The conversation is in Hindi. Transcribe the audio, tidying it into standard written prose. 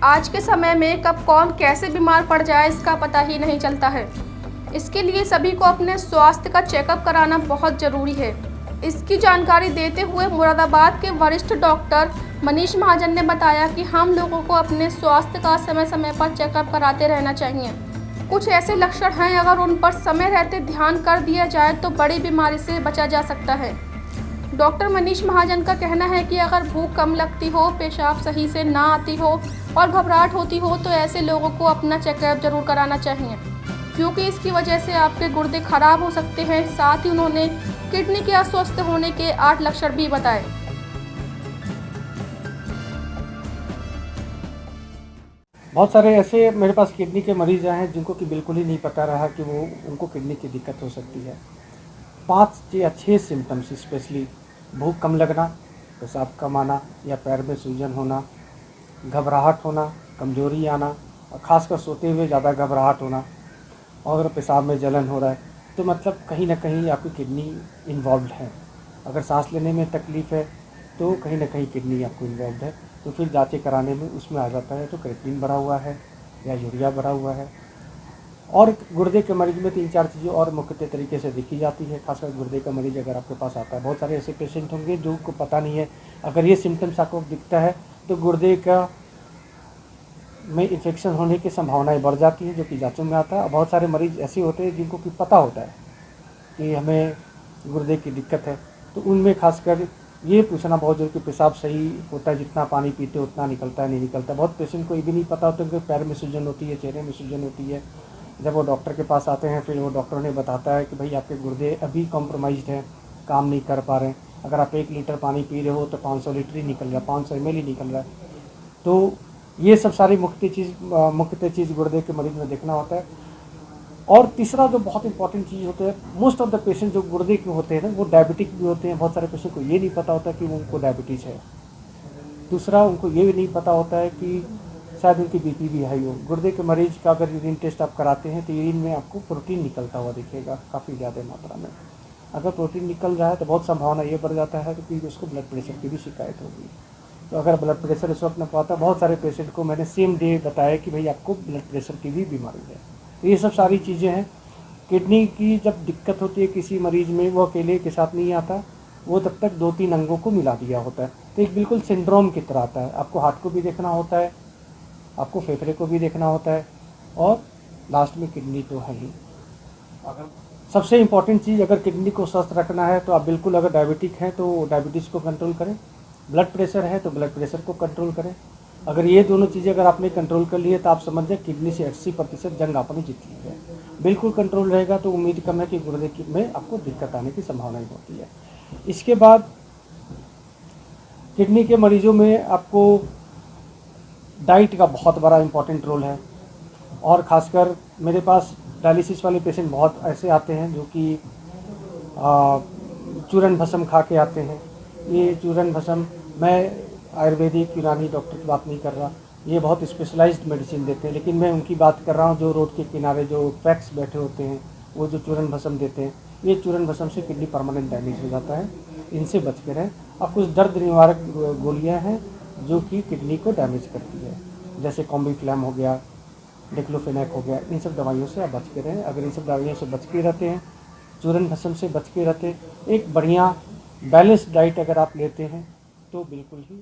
आज के समय में कब कौन कैसे बीमार पड़ जाए इसका पता ही नहीं चलता है। इसके लिए सभी को अपने स्वास्थ्य का चेकअप कराना बहुत ज़रूरी है। इसकी जानकारी देते हुए मुरादाबाद के वरिष्ठ डॉक्टर मनीष महाजन ने बताया कि हम लोगों को अपने स्वास्थ्य का समय समय पर चेकअप कराते रहना चाहिए। कुछ ऐसे लक्षण हैं, अगर उन पर समय रहते ध्यान कर दिया जाए तो बड़ी बीमारी से बचा जा सकता है। डॉक्टर मनीष महाजन का कहना है कि अगर भूख कम लगती हो, पेशाब सही से ना आती हो और घबराहट होती हो तो ऐसे लोगों को अपना चेकअप जरूर कराना चाहिए, क्योंकि इसकी वजह से आपके गुर्दे खराब हो सकते हैं। साथ ही उन्होंने किडनी के अस्वस्थ होने के 8 लक्षण भी बताए। बहुत सारे ऐसे मेरे पास किडनी के मरीज आए हैं जिनको कि बिल्कुल ही नहीं पता रहा कि वो उनको किडनी की दिक्कत हो सकती है। 5 या 6 सिम्टम्स, स्पेशली भूख कम लगना, पेशाब कम आना या पैर में सूजन होना, घबराहट होना, कमजोरी आना और ख़ासकर सोते हुए ज़्यादा घबराहट होना, और अगर पेशाब में जलन हो रहा है तो मतलब कहीं ना कहीं आपकी किडनी इन्वॉल्व है। अगर सांस लेने में तकलीफ़ है तो कहीं ना कहीं किडनी आपको इन्वॉल्व है। तो फिर जांचें कराने में उसमें आ जाता है तो क्रेटिनिन बढ़ा हुआ है या यूरिया बढ़ा हुआ है। और गुर्दे के मरीज में 3-4 चीज़ें और मुख्य तरीके से देखी जाती है। खासकर गुर्दे का मरीज अगर आपके पास आता है, बहुत सारे ऐसे पेशेंट होंगे जो को पता नहीं है, अगर ये सिम्टम्स आपको दिखता है तो गुर्दे का में इन्फेक्शन होने की संभावनाएं बढ़ जाती है, जो कि जांचों में आता है। और बहुत सारे मरीज ऐसे होते हैं जिनको कि पता होता है कि हमें गुर्दे की दिक्कत है, तो उनमें खासकर ये पूछना बहुत जरूरी कि पेशाब सही होता है, जितना पानी पीते उतना निकलता है नहीं निकलता। बहुत पेशेंट को ये भी नहीं पता होता कि पैर में सूजन होती है, चेहरे में सूजन होती है। जब वो डॉक्टर के पास आते हैं फिर वो डॉक्टर ने बताता है कि भाई आपके गुर्दे अभी कॉम्प्रोमाइज़्ड हैं, काम नहीं कर पा रहे हैं। अगर आप 1 लीटर पानी पी रहे हो तो 500 लीटर ही निकल रहा है, 500 ml ही निकल रहा है। तो ये सब सारी मुख्य चीज़ गुर्दे के मरीज में देखना होता है। और तीसरा जो बहुत इंपॉर्टेंट चीज़ होता है, मोस्ट ऑफ द पेशेंट जो गुर्दे के होते हैं ना, वो डायबिटिक भी होते हैं। बहुत सारे पेशेंट को ये नहीं पता होता कि उनको डायबिटीज़ है। दूसरा, उनको ये भी नहीं पता होता है कि शायद उनकी बीपी भी हाई हो। गुर्दे के मरीज का अगर यूरिन टेस्ट आप कराते हैं तो यूरिन में आपको प्रोटीन निकलता हुआ दिखेगा काफ़ी ज़्यादा मात्रा में। अगर प्रोटीन निकल रहा है तो बहुत संभावना ये बढ़ जाता है कि उसको ब्लड प्रेशर की भी शिकायत होगी। तो अगर ब्लड प्रेशर इस वक्त न पाता, बहुत सारे पेशेंट को मैंने सेम डे बताया कि भाई आपको ब्लड प्रेशर की भी बीमारी है। तो ये सब सारी चीज़ें हैं। किडनी की जब दिक्कत होती है किसी मरीज में, वो अकेले के साथ नहीं आता, वो तब तक 2-3 अंगों को मिला दिया होता है। तो एक बिल्कुल सिंड्रोम की तरह आता है। आपको हार्ट को भी देखना होता है, आपको फेफड़े को भी देखना होता है, और लास्ट में किडनी तो है ही। अगर सबसे इम्पॉर्टेंट चीज़, अगर किडनी को स्वस्थ रखना है तो आप बिल्कुल, अगर डायबिटिक हैं तो डायबिटीज़ को कंट्रोल करें, ब्लड प्रेशर है तो ब्लड प्रेशर को कंट्रोल करें। अगर ये दोनों चीज़ें अगर आपने कंट्रोल कर ली है तो आप समझ जाए किडनी से 80% जंग आपने जीत ली है। बिल्कुल कंट्रोल रहेगा तो उम्मीद कम है कि गुर्दे में आपको दिक्कत आने की संभावनाएं होती है। इसके बाद किडनी के मरीजों में आपको डाइट का बहुत बड़ा इंपॉर्टेंट रोल है। और ख़ासकर मेरे पास डायलिसिस वाले पेशेंट बहुत ऐसे आते हैं जो कि चूरन भस्म खा के आते हैं। ये चूरन भस्म, मैं आयुर्वेदिक यूनानी डॉक्टर की बात नहीं कर रहा, ये बहुत स्पेशलाइज्ड मेडिसिन देते हैं, लेकिन मैं उनकी बात कर रहा हूँ जो रोड के किनारे जो पैक्स बैठे होते हैं, वो जो चूरन भस्म देते हैं। ये चूरन भस्म से किडनी परमानेंट डैमेज हो जाता है, इनसे बच के रहें। और कुछ दर्द निवारक गोलियाँ हैं जो कि किडनी को डैमेज करती है, जैसे कॉम्बीफ्लैम हो गया, डिक्लोफेनेक हो गया। इन सब दवाइयों से आप बच के रहें। अगर इन सब दवाइयों से बच के रहते हैं, चूरन भस्म से बच के रहते हैं, एक बढ़िया बैलेंस डाइट अगर आप लेते हैं तो बिल्कुल ही